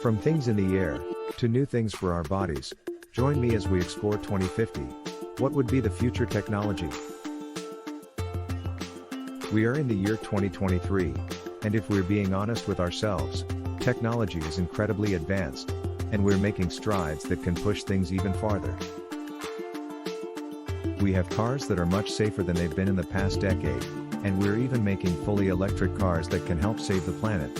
From things in the air, to new things for our bodies, join me as we explore 2050. What would be the future technology? We are in the year 2023, and if we're being honest with ourselves, technology is incredibly advanced, and we're making strides that can push things even farther. We have cars that are much safer than they've been in the past decade, and we're even making fully electric cars that can help save the planet.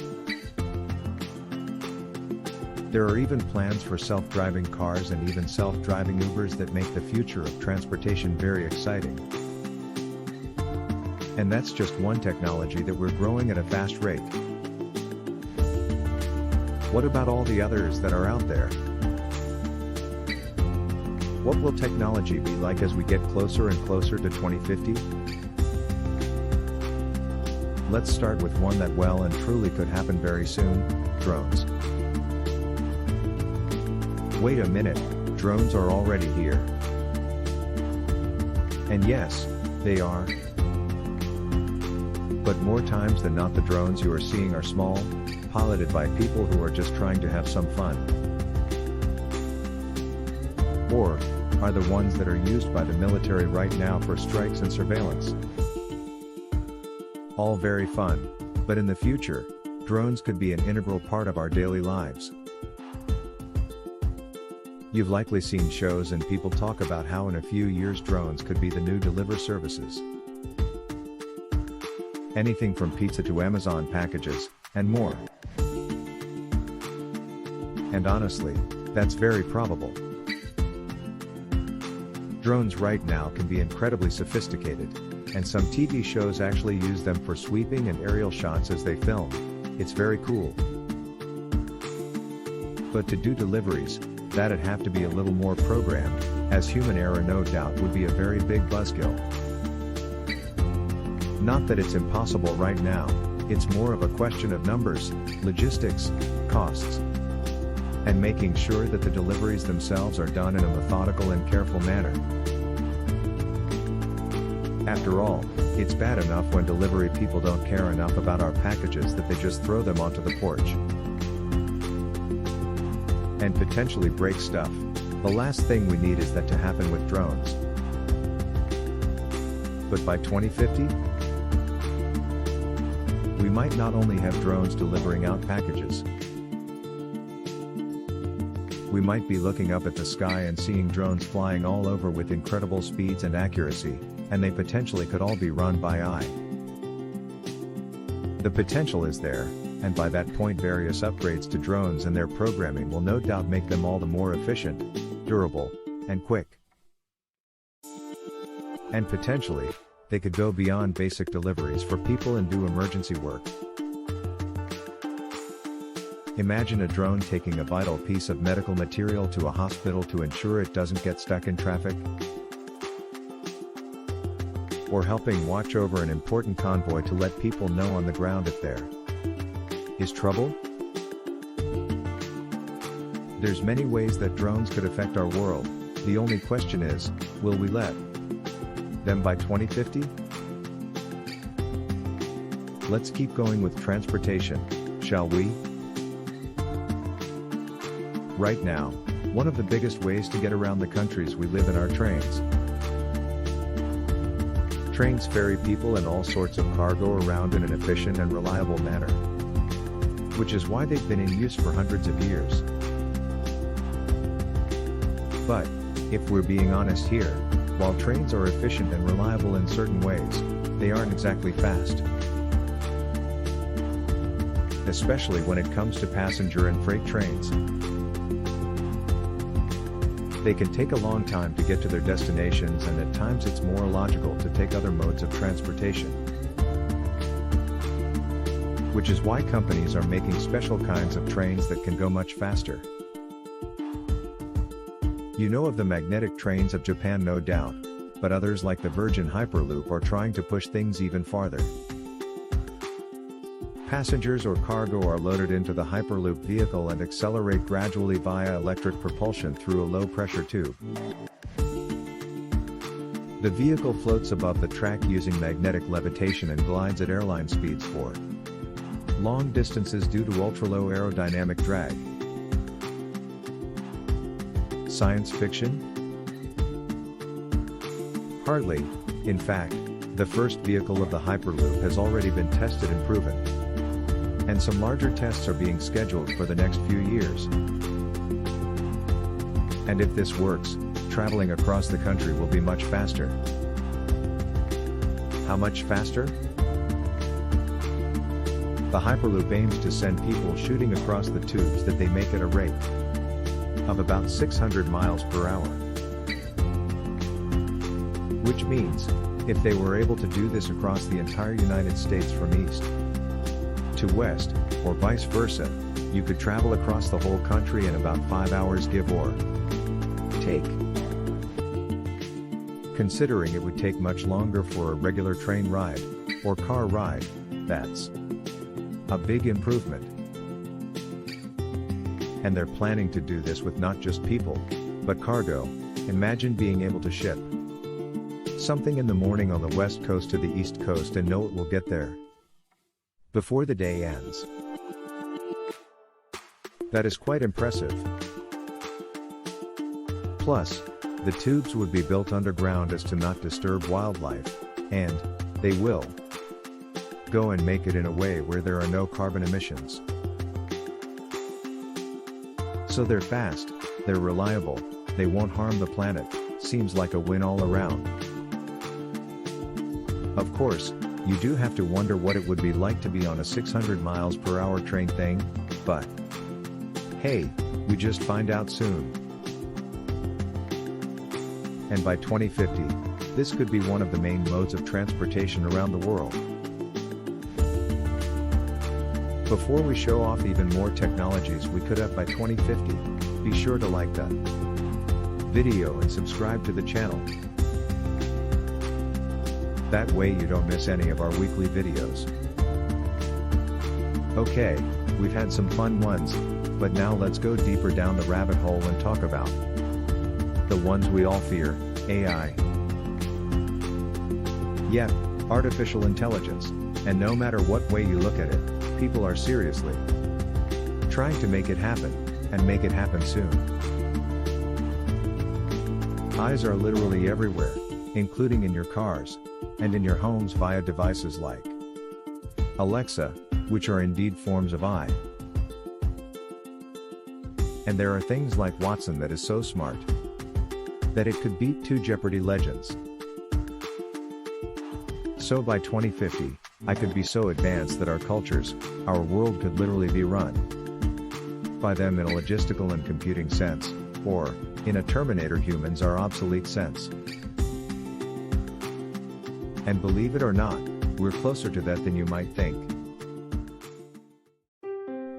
There are even plans for self-driving cars and even self-driving Ubers that make the future of transportation very exciting. And that's just one technology that we're growing at a fast rate. What about all the others that are out there? What will technology be like as we get closer and closer to 2050? Let's start with one that well and truly could happen very soon: drones. Wait a minute, drones are already here. And yes, they are. But more times than not, the drones you are seeing are small, piloted by people who are just trying to have some fun. Or are the ones that are used by the military right now for strikes and surveillance. All very fun, but in the future, drones could be an integral part of our daily lives. You've likely seen shows and people talk about how in a few years drones could be the new deliver services. Anything from pizza to Amazon packages, and more. And honestly, that's very probable. Drones right now can be incredibly sophisticated, and some TV shows actually use them for sweeping and aerial shots as they film. It's very cool. But to do deliveries, that'd have to be a little more programmed, as human error no doubt would be a very big buzzkill. Not that it's impossible right now, it's more of a question of numbers, logistics, costs, and making sure that the deliveries themselves are done in a methodical and careful manner. After all, it's bad enough when delivery people don't care enough about our packages that they just throw them onto the porch and potentially break stuff. The last thing we need is that to happen with drones. But by 2050, we might not only have drones delivering out packages. We might be looking up at the sky and seeing drones flying all over with incredible speeds and accuracy, and they potentially could all be run by AI. The potential is there, and by that point various upgrades to drones and their programming will no doubt make them all the more efficient, durable, and quick. And potentially, they could go beyond basic deliveries for people and do emergency work. Imagine a drone taking a vital piece of medical material to a hospital to ensure it doesn't get stuck in traffic. Or helping watch over an important convoy to let people know on the ground if there is trouble. There's many ways that drones could affect our world. The only question is, will we let them by 2050? Let's keep going with transportation, shall we? Right now, one of the biggest ways to get around the countries we live in are trains. Trains ferry people and all sorts of cargo around in an efficient and reliable manner, which is why they've been in use for hundreds of years. But, if we're being honest here, while trains are efficient and reliable in certain ways, they aren't exactly fast. Especially when it comes to passenger and freight trains. They can take a long time to get to their destinations, and at times it's more logical to take other modes of transportation. Which is why companies are making special kinds of trains that can go much faster. You know of the magnetic trains of Japan no doubt, but others like the Virgin Hyperloop are trying to push things even farther. Passengers or cargo are loaded into the Hyperloop vehicle and accelerate gradually via electric propulsion through a low-pressure tube. The vehicle floats above the track using magnetic levitation and glides at airline speeds for long distances due to ultra-low aerodynamic drag. Science fiction? Hardly. In fact, the first vehicle of the Hyperloop has already been tested and proven. And some larger tests are being scheduled for the next few years. And if this works, traveling across the country will be much faster. How much faster? The Hyperloop aims to send people shooting across the tubes that they make at a rate of about 600 miles per hour. Which means, if they were able to do this across the entire United States from east to west, or vice versa, you could travel across the whole country in about 5 hours give or take. Considering it would take much longer for a regular train ride, or car ride, that's a big improvement. And they're planning to do this with not just people, but cargo. Imagine being able to ship something in the morning on the west coast to the east coast and know it will get there before the day ends. That is quite impressive. Plus, the tubes would be built underground as to not disturb wildlife, and they will go and make it in a way where there are no carbon emissions. So they're fast, they're reliable, they won't harm the planet. Seems like a win all around. Of course, you do have to wonder what it would be like to be on a 600 miles per hour train thing, but hey, we just find out soon. And by 2050, this could be one of the main modes of transportation around the world. Before we show off even more technologies we could have by 2050, be sure to like the video and subscribe to the channel. That way you don't miss any of our weekly videos. Okay, we've had some fun ones, but now let's go deeper down the rabbit hole and talk about the ones we all fear, AI. Yep, artificial intelligence, and no matter what way you look at it, people are seriously trying to make it happen, and make it happen soon. Eyes are literally everywhere, including in your cars, and in your homes via devices like Alexa, which are indeed forms of eye. And there are things like Watson that is so smart that it could beat 2 Jeopardy legends. So by 2050, I could be so advanced that our cultures, our world could literally be run by them in a logistical and computing sense, or, in a Terminator humans are obsolete sense. And believe it or not, we're closer to that than you might think.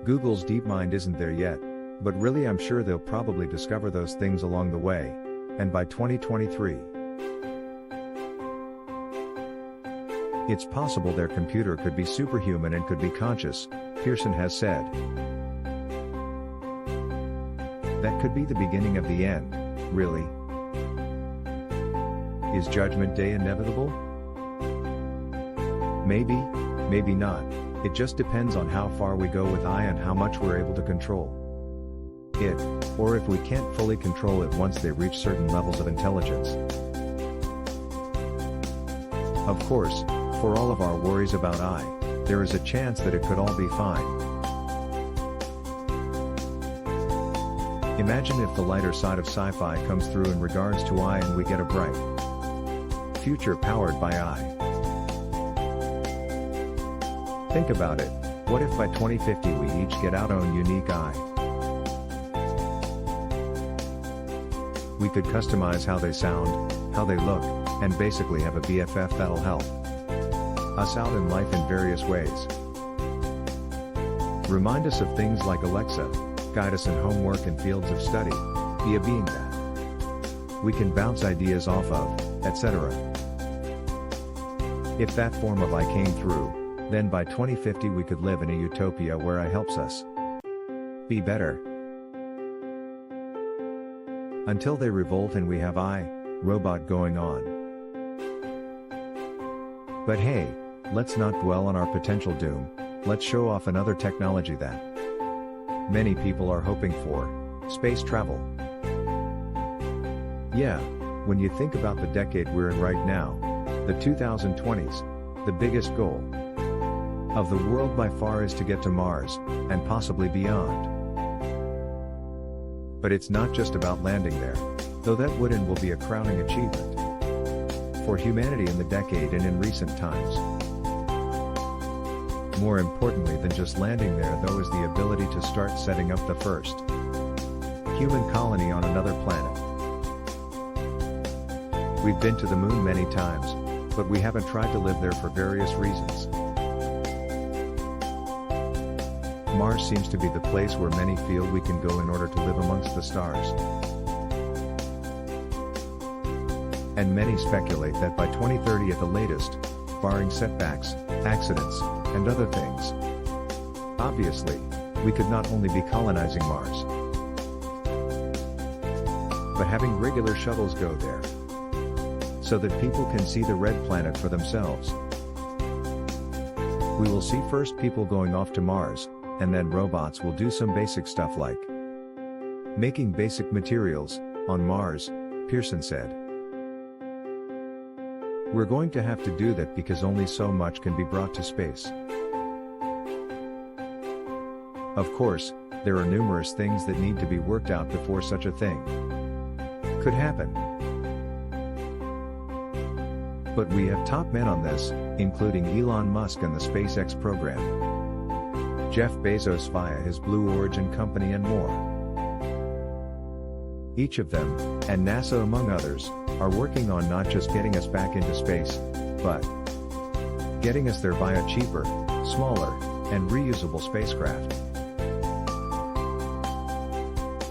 Google's DeepMind isn't there yet, but really I'm sure they'll probably discover those things along the way, and by 2023, it's possible their computer could be superhuman and could be conscious, Pearson has said. That could be the beginning of the end, really. Is Judgment Day inevitable? Maybe, maybe not. It just depends on how far we go with AI and how much we're able to control it, or if we can't fully control it once they reach certain levels of intelligence. Of course, for all of our worries about AI, there is a chance that it could all be fine. Imagine if the lighter side of sci-fi comes through in regards to AI and we get a bright future powered by AI. Think about it, what if by 2050 we each get our own unique eye? We could customize how they sound, how they look, and basically have a BFF that'll help us out in life in various ways. Remind us of things like Alexa, guide us in homework and fields of study, be a being that we can bounce ideas off of, etc. If that form of I came through, then by 2050 we could live in a utopia where AI helps us be better. Until they revolt and we have I, robot going on. But hey, let's not dwell on our potential doom, let's show off another technology that many people are hoping for, space travel. Yeah, when you think about the decade we're in right now, the 2020s, the biggest goal of the world by far is to get to Mars, and possibly beyond. But it's not just about landing there, though that would and will be a crowning achievement for humanity in the decade and in recent times. More importantly than just landing there though is the ability to start setting up the first human colony on another planet. We've been to the moon many times, but we haven't tried to live there for various reasons. Mars seems to be the place where many feel we can go in order to live amongst the stars. And many speculate that by 2030 at the latest, barring setbacks, accidents, and other things, obviously, we could not only be colonizing Mars, but having regular shuttles go there, so that people can see the red planet for themselves. We will see first people going off to Mars, and then robots will do some basic stuff like making basic materials on Mars, Pearson said. We're going to have to do that because only so much can be brought to space. Of course, there are numerous things that need to be worked out before such a thing could happen. But we have top men on this, including Elon Musk and the SpaceX program, Jeff Bezos via his Blue Origin company and more. Each of them, and NASA among others, are working on not just getting us back into space, but getting us there by a cheaper, smaller, and reusable spacecraft.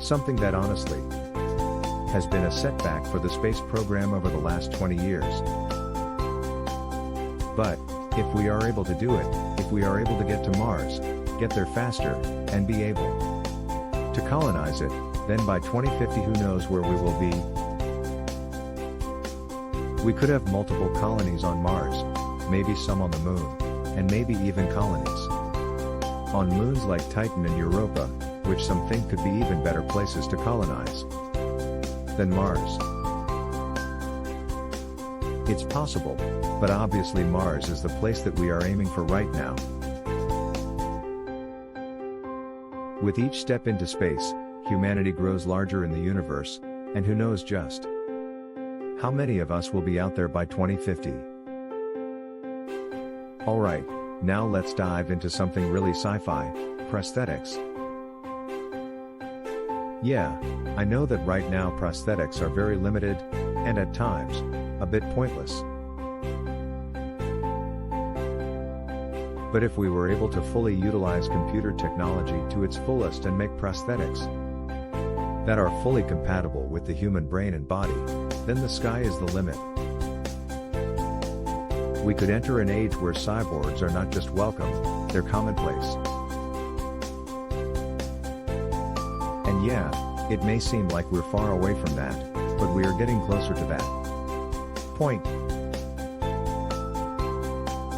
Something that honestly has been a setback for the space program over the last 20 years. But, if we are able to do it, if we are able to get to Mars, get there faster, and be able to colonize it, then by 2050 who knows where we will be. We could have multiple colonies on Mars, maybe some on the moon, and maybe even colonies on moons like Titan and Europa, which some think could be even better places to colonize than Mars. It's possible, but obviously Mars is the place that we are aiming for right now. With each step into space, humanity grows larger in the universe, and who knows just how many of us will be out there by 2050. Alright, now let's dive into something really sci-fi, prosthetics. Yeah, I know that right now prosthetics are very limited, and at times, a bit pointless. But if we were able to fully utilize computer technology to its fullest and make prosthetics that are fully compatible with the human brain and body, then the sky is the limit. We could enter an age where cyborgs are not just welcome, they're commonplace. And yeah, it may seem like we're far away from that, but we are getting closer to that point.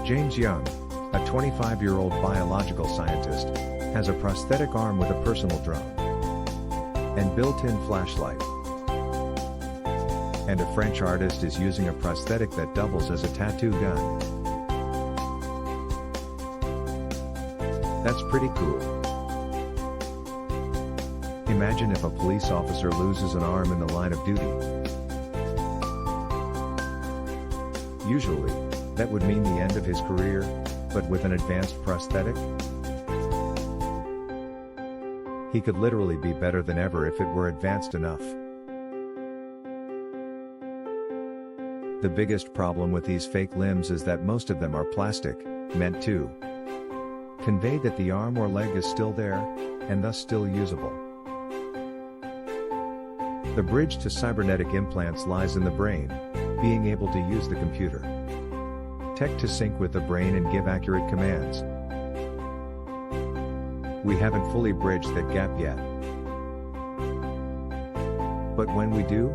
James Young, a 25-year-old biological scientist, has a prosthetic arm with a personal drone and built-in flashlight. And a French artist is using a prosthetic that doubles as a tattoo gun. That's pretty cool. Imagine if a police officer loses an arm in the line of duty. Usually, that would mean the end of his career, but with an advanced prosthetic, he could literally be better than ever if it were advanced enough. The biggest problem with these fake limbs is that most of them are plastic, meant to convey that the arm or leg is still there, and thus still usable. The bridge to cybernetic implants lies in the brain, being able to use the computer tech to sync with the brain and give accurate commands. We haven't fully bridged that gap yet. But when we do,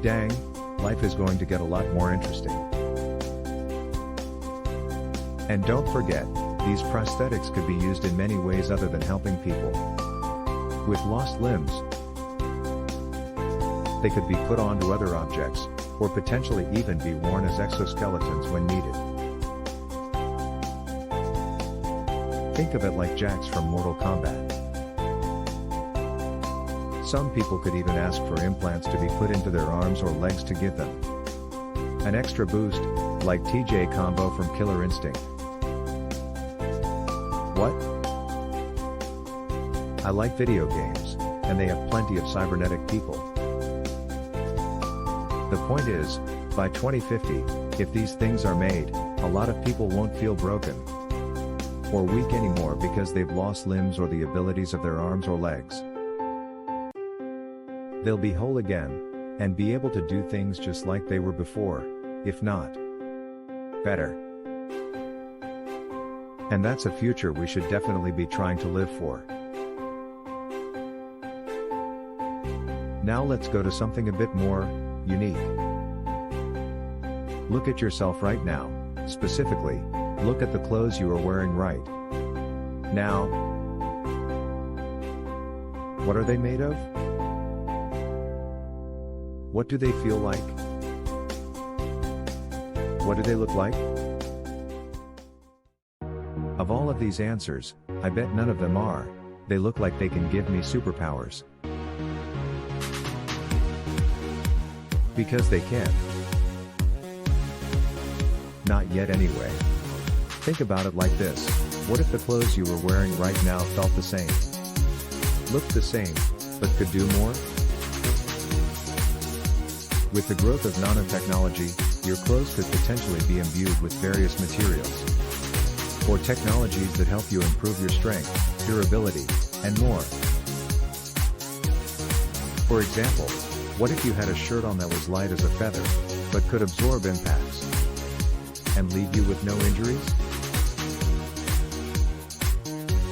dang, life is going to get a lot more interesting. And don't forget, these prosthetics could be used in many ways other than helping people with lost limbs. They could be put onto other objects, or potentially even be worn as exoskeletons when needed. Think of it like Jax from Mortal Kombat. Some people could even ask for implants to be put into their arms or legs to give them an extra boost, like TJ Combo from Killer Instinct. What? I like video games, and they have plenty of cybernetic people. The point is, by 2050, if these things are made, a lot of people won't feel broken or weak anymore because they've lost limbs or the abilities of their arms or legs. They'll be whole again, and be able to do things just like they were before, if not better. And that's a future we should definitely be trying to live for. Now let's go to something a bit more unique. Look at yourself right now, specifically, look at the clothes you are wearing right now. What are they made of? What do they feel like? What do they look like? Of all of these answers, I bet none of them are. They look like they can give me superpowers. Because they can. Not yet anyway. Think about it like this. What if the clothes you were wearing right now felt the same? Looked the same, but could do more? With the growth of nanotechnology, your clothes could potentially be imbued with various materials or technologies that help you improve your strength, durability, and more. For example, what if you had a shirt on that was light as a feather, but could absorb impacts and leave you with no injuries?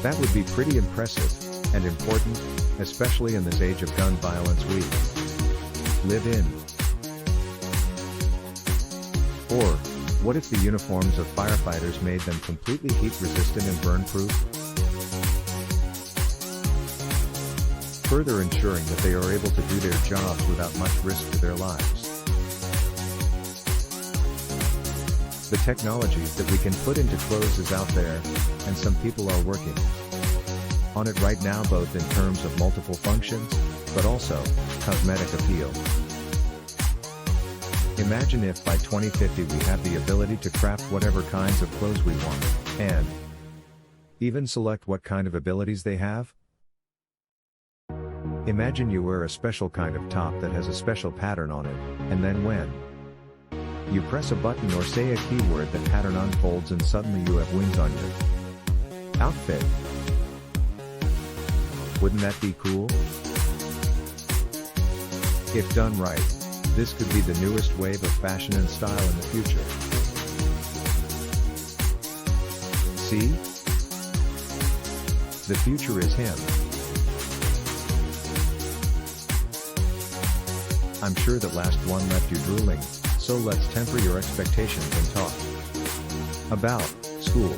That would be pretty impressive and important, especially in this age of gun violence we live in. Or, what if the uniforms of firefighters made them completely heat-resistant and burn-proof? Further ensuring that they are able to do their jobs without much risk to their lives. The technologies that we can put into clothes is out there, and some people are working on it right now, both in terms of multiple functions, but also cosmetic appeal. Imagine if by 2050 we have the ability to craft whatever kinds of clothes we want, and even select what kind of abilities they have. Imagine you wear a special kind of top that has a special pattern on it, and then when you press a button or say a keyword, the pattern unfolds and suddenly you have wings on your outfit. Wouldn't that be cool? If done right, this could be the newest wave of fashion and style in the future. See? The future is him. I'm sure that last one left you drooling, so let's temper your expectations and talk about school.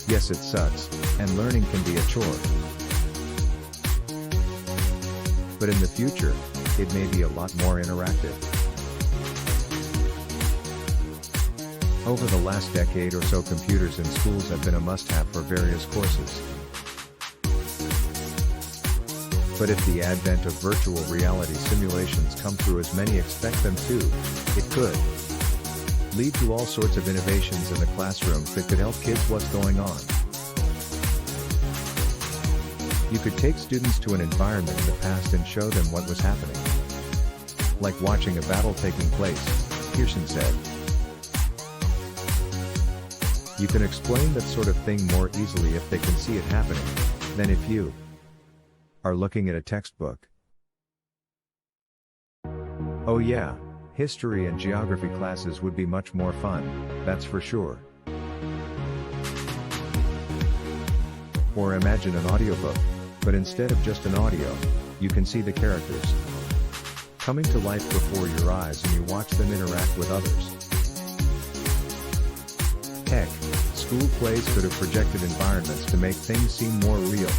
Yes, it sucks, and learning can be a chore. But in the future, it may be a lot more interactive. Over the last decade or so, computers in schools have been a must-have for various courses. But if the advent of virtual reality simulations come through as many expect them to, it could lead to all sorts of innovations in the classrooms that could help kids what's going on. You could take students to an environment in the past and show them what was happening. Like watching a battle taking place, Pearson said. You can explain that sort of thing more easily if they can see it happening, than if you are looking at a textbook. Oh yeah, history and geography classes would be much more fun, that's for sure. Or imagine an audiobook, but instead of just an audio, you can see the characters coming to life before your eyes and you watch them interact with others. Heck, school plays could have projected environments to make things seem more real.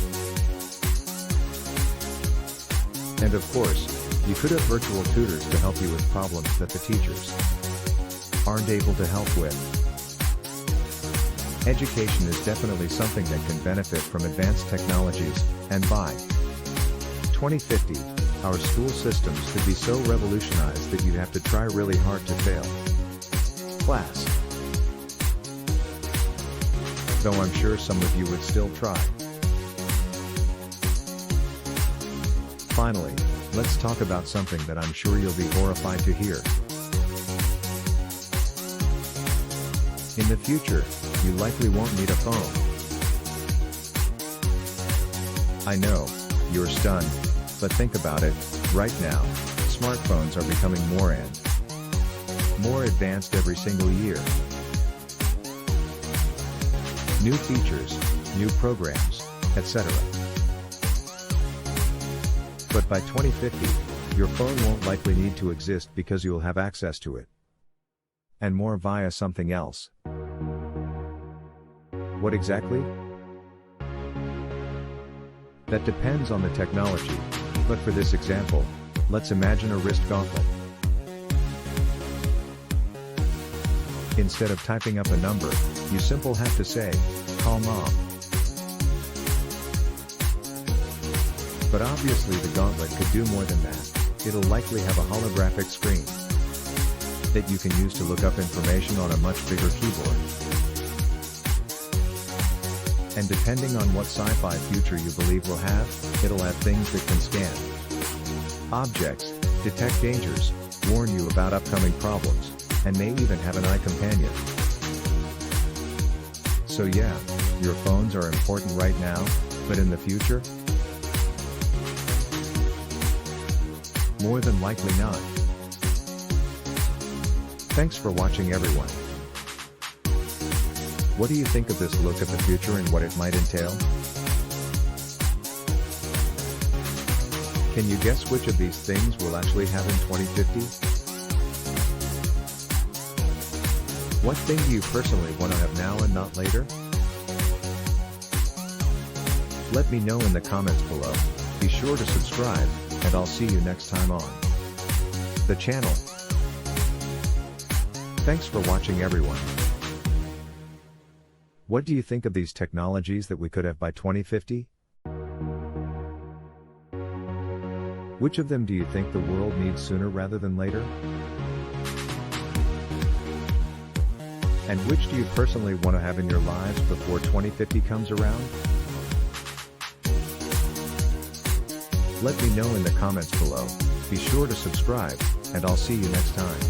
And of course, you could have virtual tutors to help you with problems that the teachers aren't able to help with. Education is definitely something that can benefit from advanced technologies, and by 2050, our school systems could be so revolutionized that you'd have to try really hard to fail class. Though I'm sure some of you would still try. Finally, let's talk about something that I'm sure you'll be horrified to hear. In the future, you likely won't need a phone. I know, you're stunned, but think about it, right now, smartphones are becoming more and more advanced every single year. New features, new programs, etc. But by 2050, your phone won't likely need to exist because you'll have access to it. And more via something else. What exactly? That depends on the technology, but for this example, let's imagine a wrist gauntlet. Instead of typing up a number, you simply have to say, "Call mom." But obviously the gauntlet could do more than that. It'll likely have a holographic screen that you can use to look up information on a much bigger keyboard. And depending on what sci-fi future you believe will have, it'll have things that can scan objects, detect dangers, warn you about upcoming problems, and may even have an eye companion. So yeah, your phones are important right now, but in the future? More than likely not. Thanks for watching, everyone. What do you think of this look at the future and what it might entail? Can you guess which of these things we'll actually have in 2050? What thing do you personally want to have now and not later? Let me know in the comments below. Be sure to subscribe, and I'll see you next time on the channel. Thanks for watching, everyone. What do you think of these technologies that we could have by 2050? Which of them do you think the world needs sooner rather than later? And which do you personally want to have in your lives before 2050 comes around? Let me know in the comments below. Be sure to subscribe, and I'll see you next time.